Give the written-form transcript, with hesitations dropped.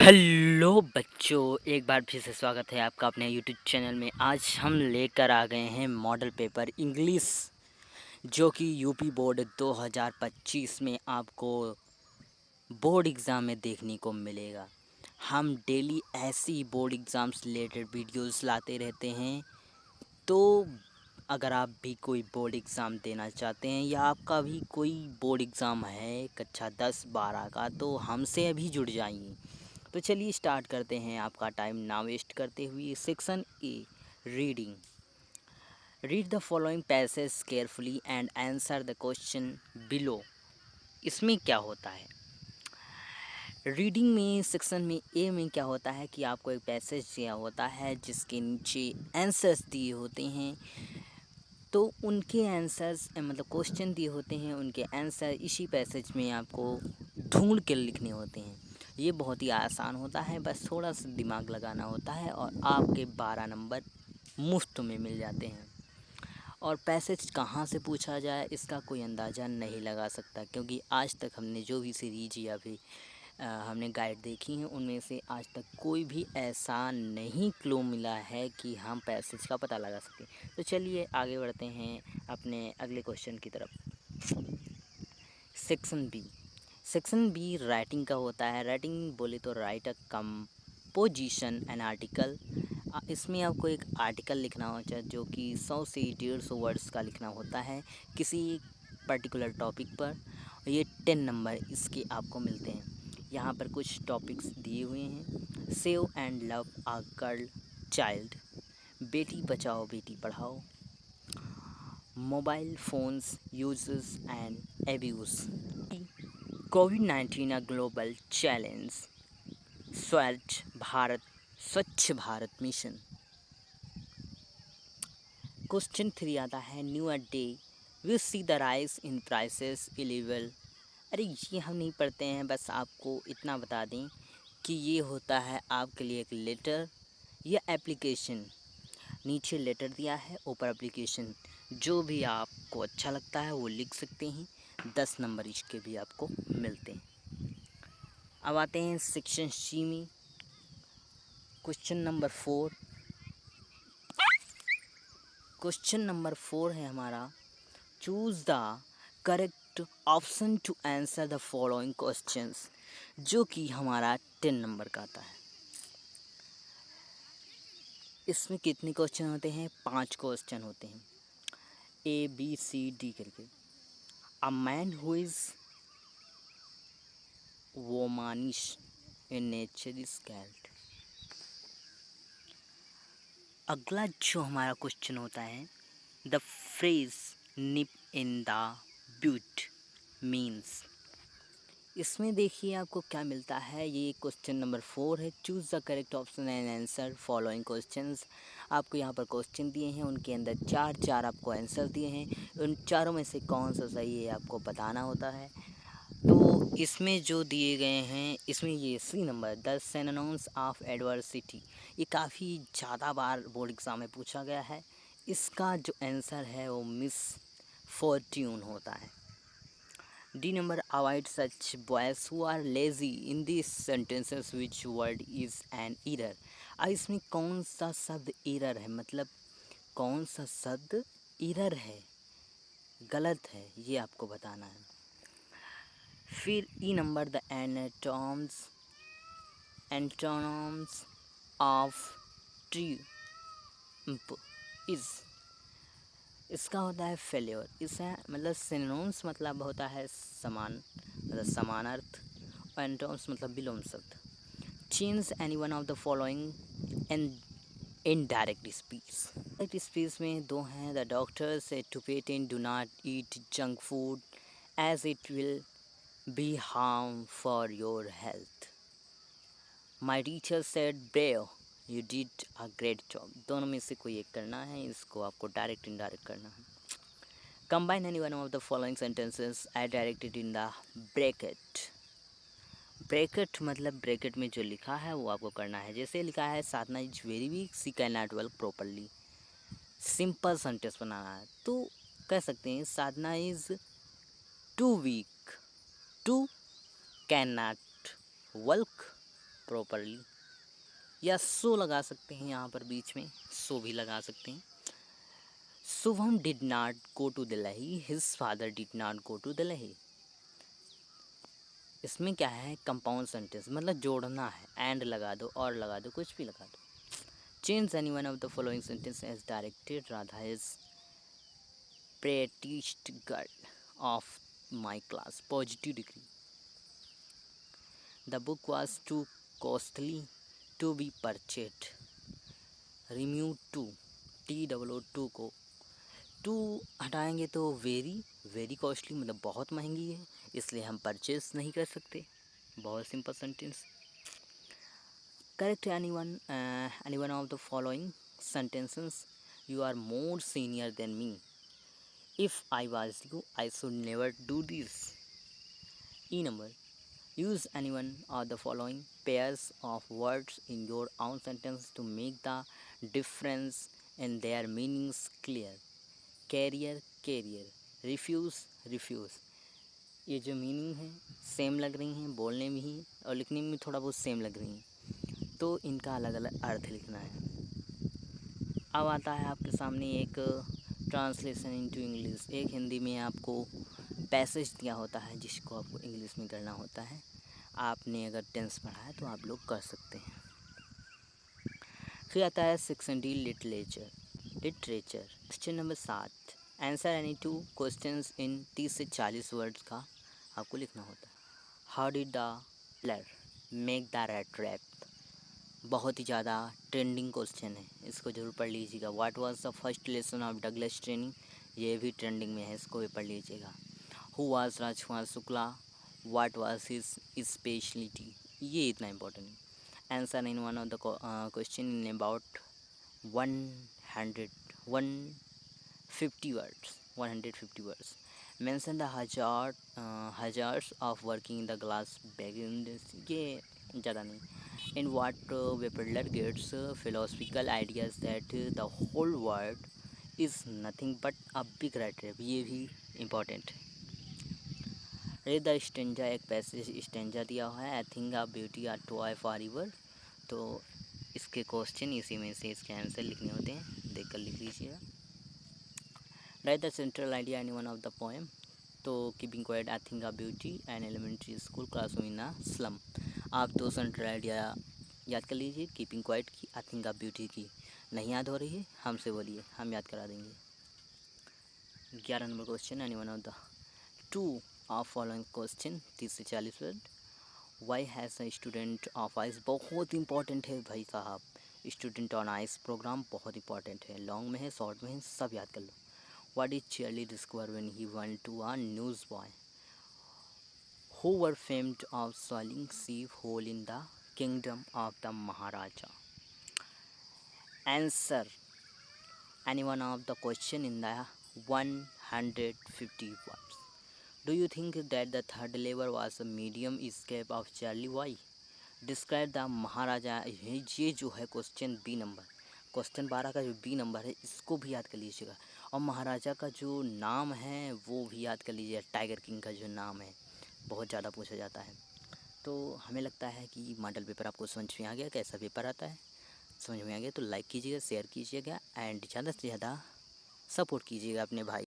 Hello बच्चों, एक बार फिर से स्वागत है आपका अपने यूट्यूब चैनल में। आज हम लेकर आ गए हैं मॉडल पेपर इंग्लिश, जो कि यूपी बोर्ड 2025 में आपको बोर्ड एग्ज़ाम में देखने को मिलेगा। हम डेली ऐसी बोर्ड एग्ज़ाम से रिलेटेड वीडियोस लाते रहते हैं। तो अगर आप भी कोई बोर्ड एग्ज़ाम देना चाहते हैं या आपका भी कोई बोर्ड एग्ज़ाम है कक्षा 10-12 का, तो हमसे अभी जुड़ जाइए। तो चलिए स्टार्ट करते हैं आपका टाइम ना वेस्ट करते हुए। Section A, reading. Read the following passage carefully and answer the question below. इसमें क्या होता है रीडिंग में, सेक्शन में ए में क्या होता है कि आपको एक पैसेज दिया होता है जिसके नीचे आंसर्स दिए होते हैं। तो उनके आंसर्स मतलब क्वेश्चन दिए होते हैं, उनके आंसर इसी पैसेज में आपको ढूंढ के लिखने होते हैं। ये बहुत ही आसान होता है, बस थोड़ा सा दिमाग लगाना होता है और आपके 12 नंबर मुफ्त में मिल जाते हैं। और पैसेज कहाँ से पूछा जाए इसका कोई अंदाज़ा नहीं लगा सकता, क्योंकि आज तक हमने जो भी सीरीज या फिर हमने गाइड देखी हैं उनमें से आज तक कोई भी ऐसा नहीं क्लू मिला है कि हम पैसेज का पता लगा सकें। तो चलिए आगे बढ़ते हैं अपने अगले क्वेश्चन की तरफ। Section B. Section B writing का होता है। राइटिंग बोले तो write a composition an article. इसमें आपको एक आर्टिकल लिखना होता है जो कि 100 से 150 वर्ड्स का लिखना होता है किसी पर्टिकुलर टॉपिक पर। ये 10 नंबर इसके आपको मिलते हैं। यहाँ पर कुछ टॉपिक्स दिए हुए हैं। Save and love a girl child, बेटी बचाओ बेटी पढ़ाओ, mobile phones uses and abuse, कोविड-19 a global challenge, Swachh Bharat mission. Question 3 आता है, nowadays we see the rise in prices level. अरे ये हम नहीं पढ़ते हैं, बस आपको इतना बता दें कि ये होता है आपके लिए एक लेटर या एप्लीकेशन। नीचे लेटर दिया है, ऊपर एप्लीकेशन। जो भी आपको अच्छा लगता है वो लिख सकते हैं। 10 नंबर इसके भी आपको मिलते हैं। अब आते हैं सेक्शन सी में। Question number 4। क्वेश्चन नंबर 4 है हमारा, choose the correct option to answer the following questions, जो कि हमारा 10 नंबर का आता है। इसमें कितने क्वेश्चन होते हैं? 5 क्वेश्चन होते हैं, ए बी सी डी करके। A man who is womanish in nature is called. अगला जो हमारा क्वेश्चन होता है, the phrase nip in the bud means. इसमें देखिए आपको क्या मिलता है। ये क्वेश्चन नंबर 4 है, choose the correct option and answer following questions. आपको यहाँ पर क्वेश्चन दिए हैं, उनके अंदर चार आपको आंसर दिए हैं। उन चारों में से कौन सा सही है आपको बताना होता है। तो इसमें जो दिए गए हैं, इसमें ये C number, the synonyms of adversity, ये काफ़ी ज़्यादा बार बोर्ड एग्ज़ाम में पूछा गया है। इसका जो आंसर है वो मिस फॉर्ट्यून होता है। D number, avoid such boys who are lazy in this sentences which word is an error. अब इसमें कौन सा शब्द एरर है, मतलब कौन सा शब्द एरर है, गलत है, ये आपको बताना है। फिर E number, the antonyms of trim is. इसका होता है फेल्योर। इसे मतलब सिनोनिम्स मतलब होता है समान, मतलब समानार्थ। एंटोम्स मतलब विलोम शब्द। Change any one of the following and indirect speech. Direct speech में दो हैं, the doctor said to patient do not eat junk food as it will be harm for your health. My teacher said brave you did a great job. दोनों में से कोई एक करना है, इसको आपको डायरेक्ट इनडायरेक्ट करना है। Combine any one of the following sentences I directed in the bracket. Bracket मतलब ब्रैकेट में जो लिखा है वो आपको करना है। जैसे लिखा है, Sadhana is very weak, she can not work properly. Simple sentence बनाना है तो कह सकते हैं, Sadhana is too weak to can not work properly, या सो लगा सकते हैं यहाँ पर बीच में, सो भी लगा सकते हैं। Shubham did not go to Delhi, his father did not go to Delhi. इसमें क्या है, कंपाउंड सेंटेंस, मतलब जोड़ना है, एंड लगा दो और लगा दो, कुछ भी लगा दो। Change any one of the following sentence as directed, Radha is prettiest girl of my class, positive degree. The book was too costly to be purchased. Remove to, TOO को टू हटाएंगे तो वेरी कॉस्टली, मतलब बहुत महंगी है, इसलिए हम purchase नहीं कर सकते। बहुत simple sentence. Correct any one of the following sentences. You are more senior than me. If I was you, I should never do this. E number. Use any one of the following pairs of words in your own sentence to make the difference in their meanings clear. Carrier, carrier. Refuse, refuse. ये जो meaning है same लग रही हैं, बोलने में ही और लिखने में थोड़ा बहुत सेम लग रही हैं, तो इनका अलग अलग अर्थ लिखना है। अब आता है आपके सामने एक ट्रांसलेशन इनटू इंग्लिश। एक हिंदी में आपको पैसेज दिया होता है जिसको आपको इंग्लिश में करना होता है। आपने अगर टेंस पढ़ा है तो आप लोग कर सकते हैं। फिर आता है section D, literature. Question number 7, answer any 2 questions in 30 से 40 वर्ड्स का आपको लिखना होता है। How did the player make the red rap. बहुत ही ज़्यादा ट्रेंडिंग क्वेश्चन है, इसको ज़रूर पढ़ लीजिएगा। What was the first lesson of Douglas training, ये भी ट्रेंडिंग में है, इसको भी पढ़ लीजिएगा। Who was Rajkumar Shukla, what was his speciality, ये इतना इम्पोर्टेंट है। Answer in one of the question in about 150 words. Mention the hazards of working in the glass bagging industry, ये ज़्यादा नहीं। In what Wepler gets philosophical ideas that the whole world is nothing but a big rat trap, ये भी important है। Read the stanza, एक passage stanza दिया हुआ है। I think a beauty are toy for river, तो इसके question इसी में से इसके आंसर लिखने होते हैं, देख कर लिख लीजिएगा। Write the central idea any one of the poem, तो keeping quiet, I think a beauty, an elementary school classroom in a slum. आप दो सेंट्रल आइडिया याद कर लीजिए, कीपिंग क्वाइट की, आई थिंक अ ब्यूटी की। नहीं याद हो रही है, हमसे बोलिए, हम याद करा देंगे। 11 number question, any one of the 2 of following question 30 से 40 word. Why has a student of ice, बहुत इंपॉर्टेंट है भाई साहब। स्टूडेंट ऑन आइस प्रोग्राम बहुत इंपॉर्टेंट है, लॉन्ग में है, शॉर्ट में है, सब याद कर लो। What did Charlie discover when he went to a newsboy बॉय, who were famed of swallowing sheep whole in the kingdom of the Maharaja. Answer any one of the question in the 150 words. Do you think that the third lever was a medium escape of Charlie? Why? Describe the Maharaja। ये जो है question B number, question 12 का जो B number है, इसको भी याद कर लीजिएगा। और महाराजा का जो नाम है वो भी याद कर लीजिएगा। टाइगर किंग का जो नाम है बहुत ज़्यादा पूछा जाता है। तो हमें लगता है कि मॉडल पेपर आपको समझ में आ गया, कैसा पेपर आता है समझ में आ गया। तो लाइक कीजिएगा, शेयर कीजिएगा एंड ज़्यादा से ज़्यादा सपोर्ट कीजिएगा अपने भाई